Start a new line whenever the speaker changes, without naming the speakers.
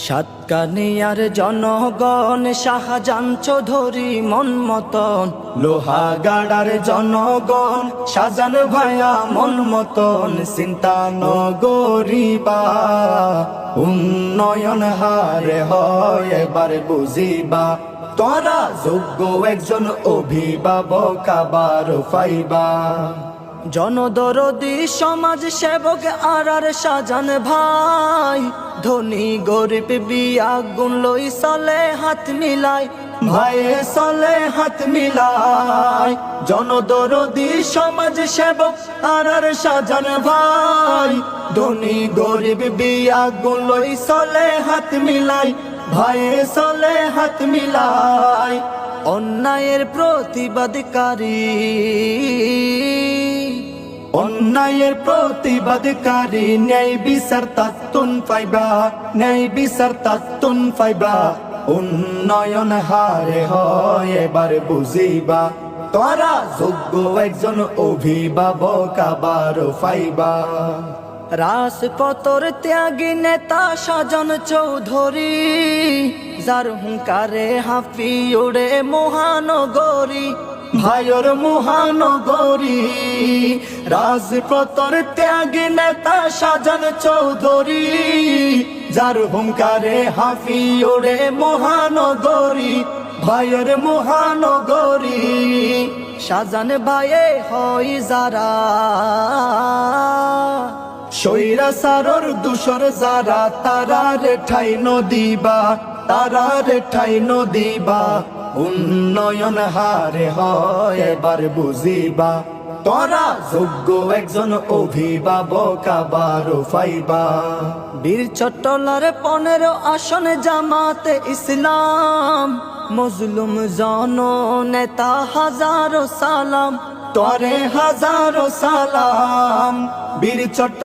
সাতকানিয়ার জনগণ শাহজান চৌধুরী মন মতন, লোহাগাড়ার জনগণ শাহজান ভাইয়া মন মতন, চিন্তা নগরিবা উন্নয়ন হারে হয় এবার বুঝিবা, তোরা যোগ্য একজন অভিভাবক আবার পাইবা। জনদরদি সমাজ সেবক আর শাহজান ভাই, ধনী গরিব বিয়া গুণ লই চলে হাত মিলাই, ভাইয়ে চলে হাত মিলাই। জনদরদি সমাজ সেবক আর শাহজান ভাই, ধনী গরিব বিয়া গুণ লই চলে হাত মিলাই, ভাইয়ে চলে হাত মিলাই। অন্যায়ের প্রতিবাদকারী, অন্যায়ের প্রতিবাদকারী ন্যায় বিচার তাতুন পাইবা, ন্যায় বিচার তাতুন পাইবা। উন্নয়ন হারে হয় এবার বুঝিবা, তোরা যোগ্য একজন অভিভাবক আবার পাইবা। রাজপথর ত্যাগী নেতা শাহজান চৌধুরী, যার হুঙ্কারে হাফি ওড়ে মহানগরী, ভাইয়ের মহানগরী। রাজপথর ত্যাগী নেতা শাহজান চৌধুরী, যার হুঙ্কারে হাফি ওড়ে মহানগরী, ভাইয়ের মহানগরী। শাহজান ভাইয়ে হয় যারা স্বৈরাচারর দূষর যারা, তারারে ঠাই নদিবা, তারারে ঠাই নদিবা। উন্নয়ন হারে হয় এবার বুঝিবা, তোরা যোগ্য একজন অভিভাবক আবার পাইবা। বীর চট্টলার 15 আসন জামাতে ইসলাম, মজলুম জন নেতা হাজারো সালাম, তরে হাজারো সালাম। বীর চট্ট